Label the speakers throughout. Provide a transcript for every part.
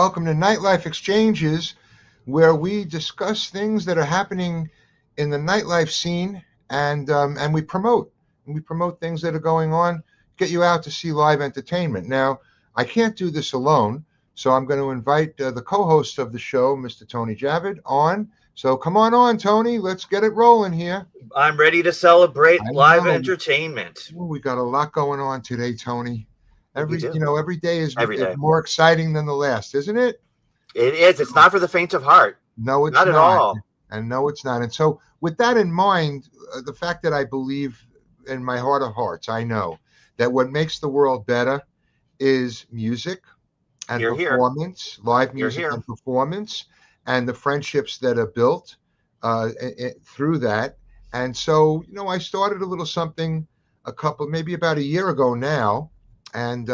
Speaker 1: welcome to NiteLife Exchanges, where we discuss things that are happening in the nightlife scene, and we promote things that are going on, get you out to see live entertainment. Now, I can't do this alone, so I'm going to invite the co-host of the show, Mr. Tony Javid, on. So come on, Tony. Let's get it rolling here.
Speaker 2: I'm ready to celebrate live entertainment.
Speaker 1: Well, we got a lot going on today, Tony. Every day is
Speaker 2: day.
Speaker 1: more exciting than the last, isn't it?
Speaker 2: It is. It's not for the faint of heart.
Speaker 1: No, it's
Speaker 2: not at all.
Speaker 1: And no, it's not. And so with that in mind, the fact that I believe in my heart of hearts, I know that what makes the world better is music and performance, live music and performance, and the friendships that are built through that. And so, I started a little something maybe about a year ago now. And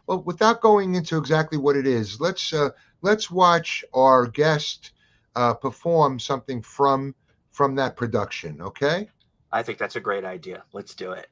Speaker 1: well, without going into exactly what it is, let's watch our guest perform something from that production. Okay?
Speaker 2: I think that's a great idea. Let's do it.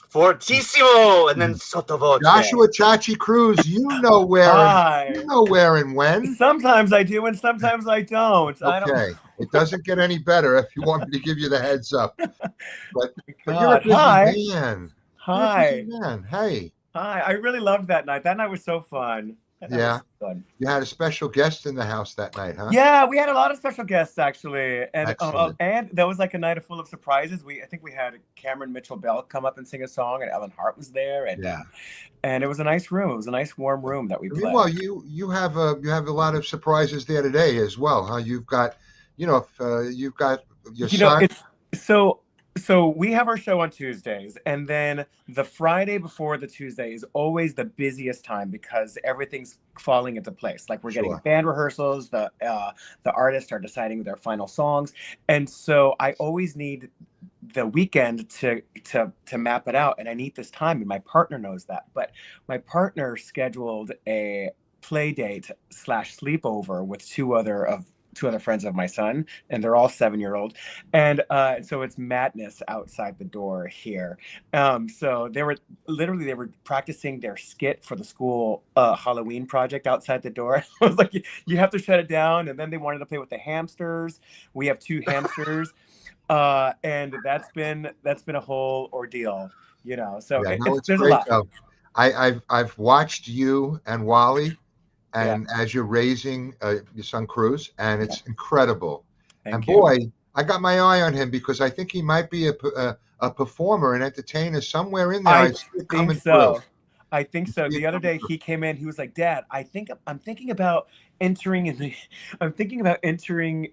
Speaker 2: Fortissimo, and then sottovoce.
Speaker 1: Joshua Chachi Cruz, you know where and when.
Speaker 3: Sometimes I do, and sometimes I don't.
Speaker 1: Okay, it doesn't get any better if you want me to give you the heads up. But you're a busy man.
Speaker 3: Hi.
Speaker 1: Hey.
Speaker 3: Hi. I really loved that night. That night was so fun.
Speaker 1: Yeah. You had a special guest in the house that night, huh?
Speaker 3: Yeah, we had a lot of special guests actually, and that was like a night full of surprises. I think we had Cameron Mitchell Bell come up and sing a song, and Ellen Hart was there, and it was a nice room. It was a nice warm room that we played.
Speaker 1: Well, you have a lot of surprises there today as well, huh? You've got, you've got your son.
Speaker 3: So we have our show on Tuesdays, and then the Friday before the Tuesday is always the busiest time because everything's falling into place. Like we're getting band rehearsals, the artists are deciding their final songs, and so I always need the weekend to map it out, and I need this time, and my partner knows that. But my partner scheduled a play date / sleepover with two other friends of my son, and they're all 7-year-old, and so it's madness outside the door here. So they were practicing their skit for the school Halloween project outside the door. I was like, you have to shut it down. And then they wanted to play with the hamsters. We have 2 hamsters, and that's been a whole ordeal, So there's
Speaker 1: great, a lot. I've watched you and Wally. And as you're raising your son Cruz, and it's incredible. Thank you. Boy, I got my eye on him because I think he might be a performer, an entertainer somewhere in there.
Speaker 3: I think so. I think so. The other day he came in. He was like, "Dad, I'm thinking about entering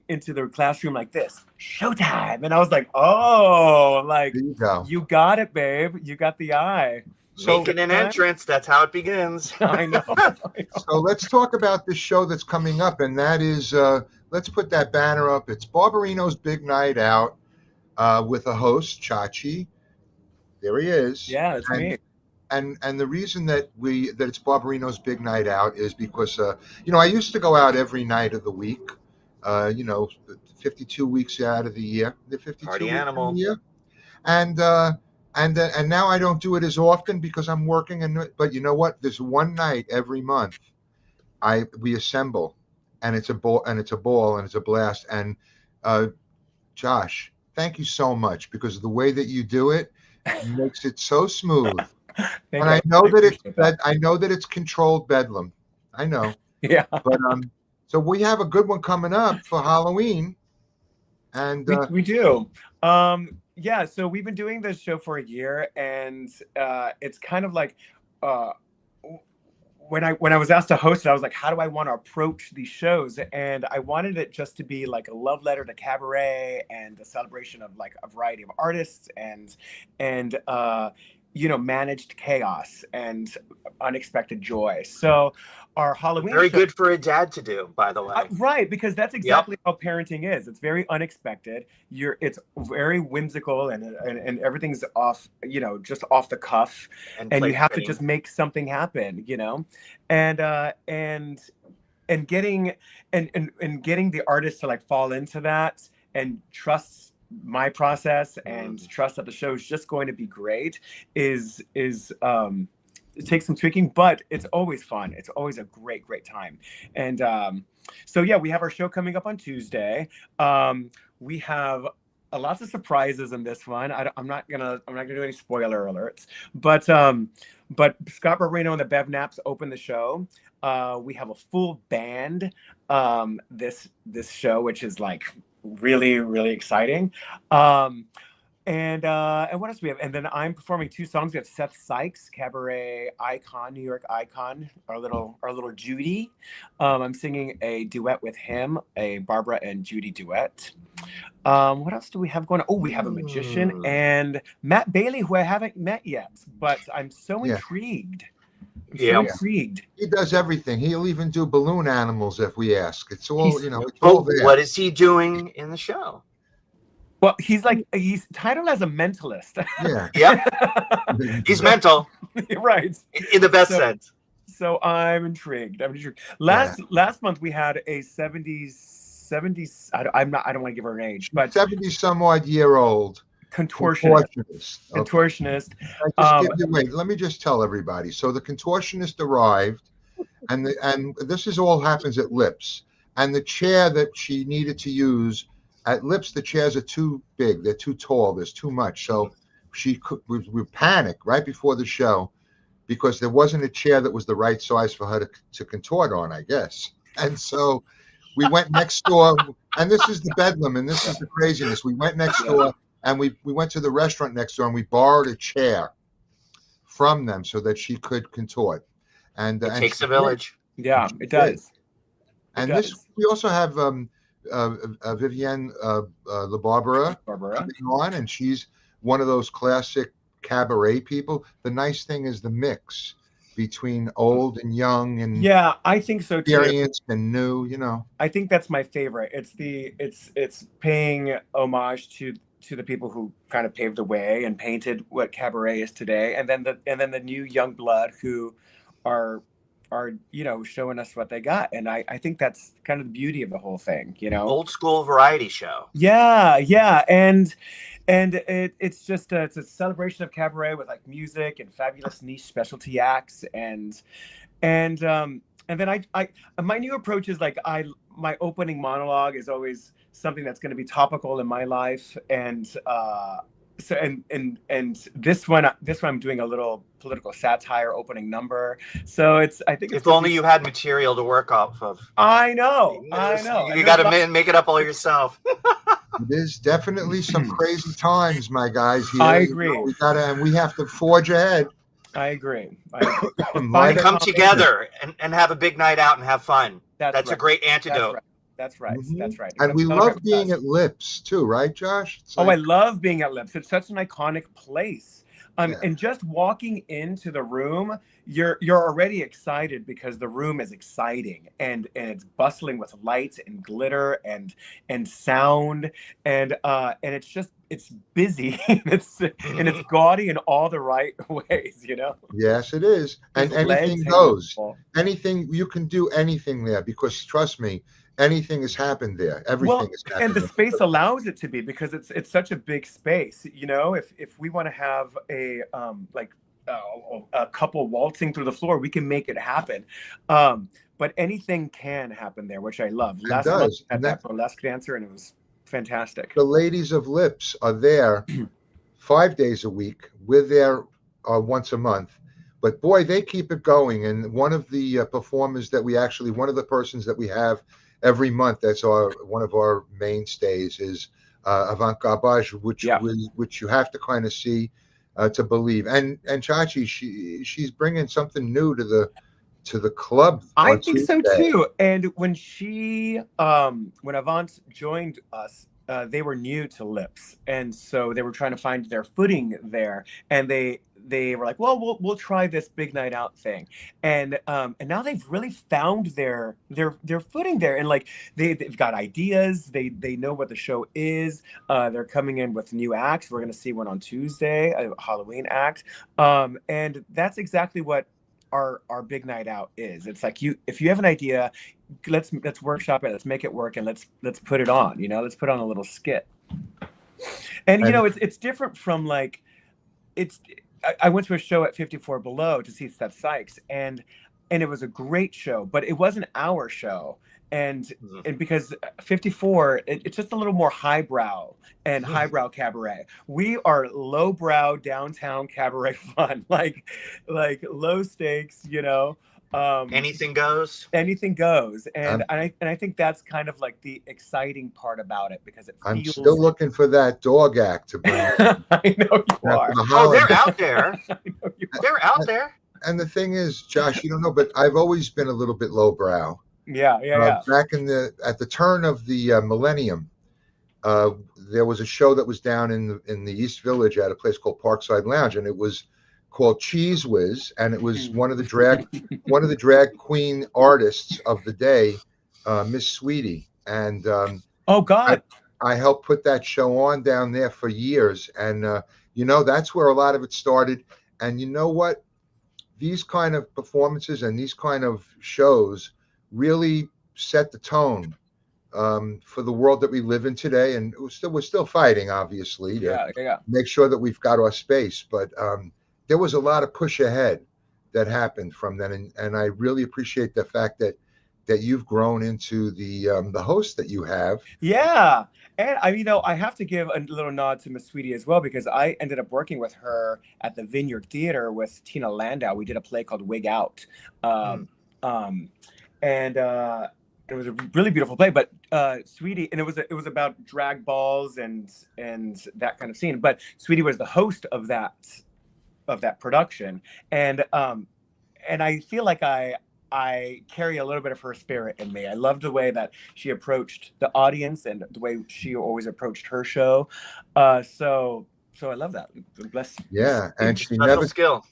Speaker 3: into the classroom like this. Showtime!" And I was like, "Oh, like you got it, babe. You got the eye."
Speaker 2: Making an entrance, that's how it begins.
Speaker 3: I know.
Speaker 1: So let's talk about this show that's coming up, and that is, let's put that banner up. It's Barbarino's Big Night Out with a host, Chachi. There he is.
Speaker 3: Yeah, that's me.
Speaker 1: And the reason that it's Barbarino's Big Night Out is because, I used to go out every night of the week, 52 weeks out of the year. The 52
Speaker 2: Party animal.
Speaker 1: Of the year. And now I don't do it as often because I'm working. But you know what? There's one night every month we assemble, and it's a ball, and it's a blast. And Josh, thank you so much because the way that you do it makes it so smooth. And I know that it's controlled bedlam. I know.
Speaker 3: Yeah.
Speaker 1: But so we have a good one coming up for Halloween, and
Speaker 3: we do. Yeah, so we've been doing this show for a year, and it's kind of like when I was asked to host it, I was like, how do I want to approach these shows? And I wanted it just to be like a love letter to cabaret and a celebration of like a variety of artists and managed chaos and unexpected joy. So our Halloween
Speaker 2: very
Speaker 3: show,
Speaker 2: good for a dad to do, by the way.
Speaker 3: Right, because that's exactly how parenting is. It's very unexpected. It's very whimsical, and everything's off, just off the cuff, and you have to just make something happen, and getting the artist to like fall into that and trust my process and trust that the show is just going to be great is it takes some tweaking, but it's always fun. It's always a great time. And so yeah, we have our show coming up on Tuesday. We have lots of surprises in this one. I'm not gonna do any spoiler alerts, but Scott Barbarino and the Bev Naps open the show. We have a full band this show, which is like really exciting. And what else do we have? And then I'm performing 2 songs. We have Seth Sykes, cabaret icon, New York icon, our little Judy. I'm singing a duet with him, a Barbara and Judy duet. What else do we have going on? Oh, we have a magician and Matt Bailey, who I haven't met yet, but I'm so intrigued. Intrigued.
Speaker 1: He does everything. He'll even do balloon animals if we ask. It's all, it's all there.
Speaker 2: What is he doing in the show?
Speaker 3: Well, he's titled as a mentalist.
Speaker 1: Yeah.
Speaker 2: Yep. He's mental.
Speaker 3: Right.
Speaker 2: In the best sense.
Speaker 3: So I'm intrigued. Last month we had a 70s. I don't want to give her an age, but
Speaker 1: 70 some odd year old
Speaker 3: contortionist.
Speaker 1: Wait, let me just tell everybody. So the contortionist arrived, and this is all happens at Lips, and the chair that she needed to use. At Lips, the chairs are too big. They're too tall. There's too much. So we panicked right before the show because there wasn't a chair that was the right size for her to contort on, I guess. And so we went next door, and this is the bedlam, and this is the craziness. We went next door, and we went to the restaurant next door, and we borrowed a chair from them so that she could contort. And
Speaker 2: it takes a village.
Speaker 3: Yeah, it does.
Speaker 1: And we also have Vivienne LaBarbera coming on, and she's one of those classic cabaret people. The nice thing is the mix between old and young, and
Speaker 3: I think so too.
Speaker 1: Experienced and new,
Speaker 3: I think that's my favorite. It's paying homage to the people who kind of paved the way and painted what cabaret is today, and then the new young blood who are showing us what they got. And I think that's kind of the beauty of the whole thing,
Speaker 2: old school variety show.
Speaker 3: And it's just it's a celebration of cabaret with like music and fabulous niche specialty acts, and then I my new approach is like my opening monologue is always something that's going to be topical in my life, and so and this one I'm doing a little political satire opening number. So I think
Speaker 2: if only you had material to work off of.
Speaker 3: I know.
Speaker 2: You got to make it up all yourself.
Speaker 1: It is definitely some crazy times, my guys. Here.
Speaker 3: I agree.
Speaker 1: We have to forge ahead.
Speaker 3: I agree.
Speaker 2: Come together and have a big night out and have fun. That's right. A great antidote.
Speaker 3: That's right.
Speaker 1: Mm-hmm.
Speaker 3: That's right.
Speaker 1: And we love being at Lips too, right, Josh?
Speaker 3: I love being at Lips. It's such an iconic place. And just walking into the room, you're already excited because the room is exciting and it's bustling with lights and glitter and sound and it's busy and it's gaudy in all the right ways,
Speaker 1: Yes, it is. And anything goes. Anything, you can do anything there because trust me, anything has happened there. Everything has happened.
Speaker 3: And the space allows it to be because it's such a big space. If we want to have a couple waltzing through the floor, we can make it happen. But anything can happen there, which I love. Last month I had that burlesque dancer, and it was fantastic.
Speaker 1: The ladies of Lips are there 5 days a week. We're there once a month. but boy, they keep it going. And one of the performers that one of the persons that we have every month, that's one of our mainstays, is Avant Garbage, which you have to kind of see to believe. And Chachi, she's bringing something new to the club.
Speaker 3: I think so too. And when when Avant joined us, they were new to Lips, and so they were trying to find their footing there. And they were like, well, we'll try this big night out thing, and now they've really found their footing there, and like they've got ideas. They know what the show is. They're coming in with new acts. We're gonna see one on Tuesday, a Halloween act, and that's exactly what our big night out is. It's like, if you have an idea, let's workshop it, let's make it work, and let's put it on, let's put on a little skit. And it's different from like, I went to a show at 54 Below to see Steph Sykes, and it was a great show, but it wasn't our show. And because 54, it's just a little more highbrow and highbrow cabaret. We are lowbrow downtown cabaret fun, like low stakes,
Speaker 2: anything goes.
Speaker 3: Anything goes, and I think that's kind of like the exciting part about it, because it feels.
Speaker 1: I'm still looking for that dog act to bring.
Speaker 3: I know you are.
Speaker 2: Oh, they're out there. They're out there.
Speaker 1: And the thing is, Josh, you don't know, but I've always been a little bit lowbrow.
Speaker 3: Yeah.
Speaker 1: Back at the turn of the millennium, there was a show that was down in the East Village at a place called Parkside Lounge, and it was called Cheese Whiz, and it was one of the drag queen artists of the day, Miss Sweetie, and
Speaker 3: oh God,
Speaker 1: I helped put that show on down there for years, and that's where a lot of it started. And you know what? These kind of performances and these kind of shows really set the tone for the world that we live in today, and we're still fighting, obviously, to make sure that we've got our space. But there was a lot of push ahead that happened from then, and I really appreciate the fact that you've grown into the host that you have.
Speaker 3: Yeah, and I have to give a little nod to Miss Sweetie as well, because I ended up working with her at the Vineyard Theater with Tina Landau. We did a play called Wig Out. And it was a really beautiful play, but Sweetie, and it was about drag balls and that kind of scene. But Sweetie was the host of that production, and I feel like I carry a little bit of her spirit in me. I loved the way that she approached the audience and the way she always approached her show. So I love that. Bless.
Speaker 1: Yeah, and she
Speaker 2: never skill.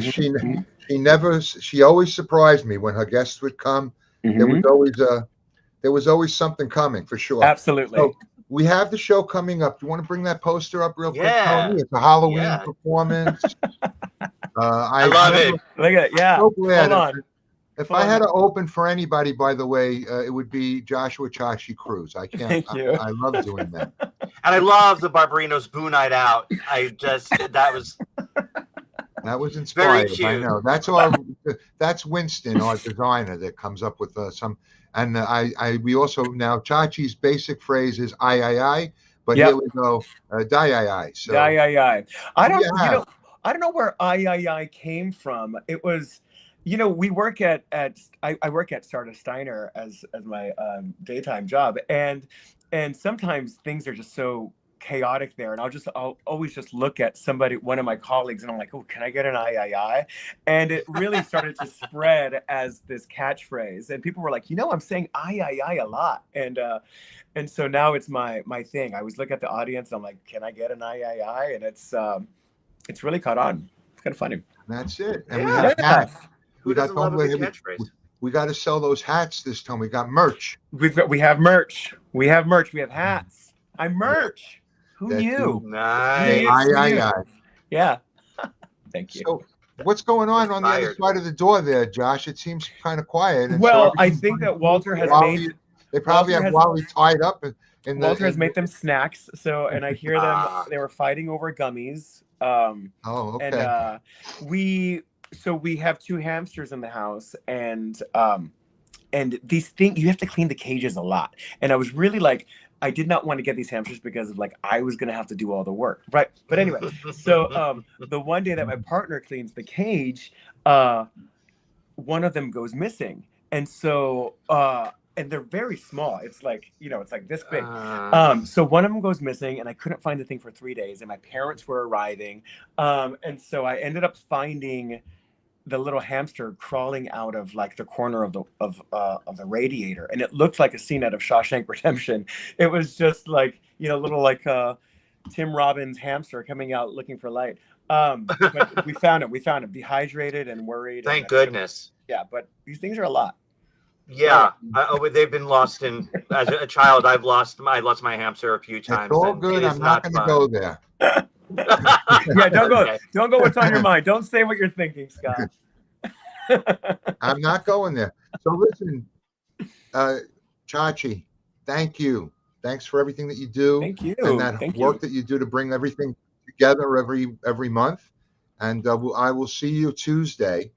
Speaker 1: She always surprised me when her guests would come. There was always something coming, for sure.
Speaker 3: Absolutely. So
Speaker 1: we have the show coming up. Do you want to bring that poster up real quick, Tony? It's a Halloween performance.
Speaker 2: I love it.
Speaker 3: Look at it. Yeah.
Speaker 1: So glad. Hold on. If I had to open for anybody, by the way, it would be Joshua Chachi Cruz. I can't.
Speaker 3: Thank you.
Speaker 1: I love doing that.
Speaker 2: And I love the Barbarinos Boo Night Out. That was
Speaker 1: inspired. I know. That's Winston, our designer, that comes up with some. And we also now Chachi's basic phrase is I. But here we go, die. So
Speaker 3: die. I don't know where I came from. It was. We work I work at Stardust Steiner as my daytime job, and sometimes things are just so chaotic there, and I'll always just look at one of my colleagues, and I'm like, oh, can I get an I? And it really started to spread as this catchphrase, and people were like, I'm saying I a lot, and so now it's my thing. I always look at the audience, and I'm like, can I get an I? And it's really caught on. It's kind of funny.
Speaker 1: That's it. And we have hats. We got to sell those hats this time. We got merch.
Speaker 3: We have merch. We have hats. I'm merch. Who knew?
Speaker 2: Nice.
Speaker 3: Yeah. Thank you.
Speaker 1: So what's going on the other side of the door there, Josh? It seems kind of quiet.
Speaker 3: Well, I think that Walter has made.
Speaker 1: They probably have Wally tied up.
Speaker 3: Walter has made them snacks. So, and I hear them. They were fighting over gummies.
Speaker 1: Okay.
Speaker 3: And we have 2 hamsters in the house, and these things, you have to clean the cages a lot. And I was really like I did not want to get these hamsters because of like I was gonna have to do all the work, right? But anyway, so the one day that my partner cleans the cage, one of them goes missing, and so and they're very small. It's like, you know, it's like this big. So one of them goes missing, and I couldn't find the thing for 3 days, and my parents were arriving, and so I ended up finding the little hamster crawling out of like the corner of the radiator, and it looked like a scene out of Shawshank Redemption. It was just like, you know, little like Tim Robbins hamster coming out looking for light. But we found him dehydrated and worried.
Speaker 2: Thank goodness.
Speaker 3: Yeah, but these things are a lot.
Speaker 2: Yeah, they've been lost in. As a child, I lost my hamster a few times.
Speaker 1: It's all good. I'm not going to go there.
Speaker 3: Yeah, don't go. Okay. Don't go. What's on your mind? Don't say what you're thinking, Scott.
Speaker 1: I'm not going there. So listen, Chachi, thank you. Thanks for everything that you do.
Speaker 3: Thank you.
Speaker 1: And that work that you do to bring everything together every month. And I will see you Tuesday.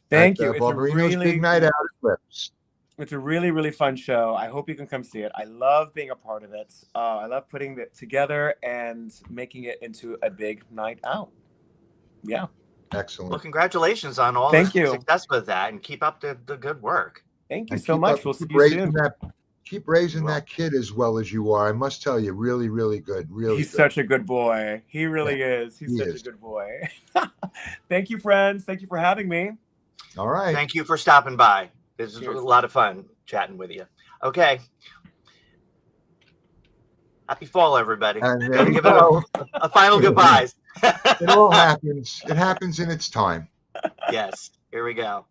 Speaker 3: Thank you.
Speaker 1: It's Barbarino's Big Night Out Eclipse.
Speaker 3: It's a really, really fun show. I hope you can come see it. I love being a part of it. I love putting it together and making it into a big night out. Yeah.
Speaker 1: Excellent.
Speaker 2: Well, congratulations on all the success with that, and keep up the good work.
Speaker 3: Thank you so much. We'll see you soon.
Speaker 1: Keep raising that kid as well as you are. I must tell you, really, really good.
Speaker 3: He's such a good boy. He really is. He's such a good boy. Thank you, friends. Thank you for having me.
Speaker 1: All right.
Speaker 2: Thank you for stopping by. This is a lot of fun chatting with you. Okay. Happy fall, everybody.
Speaker 1: And
Speaker 2: give it a final goodbyes.
Speaker 1: It all happens. It happens in its time.
Speaker 2: Yes. Here we go.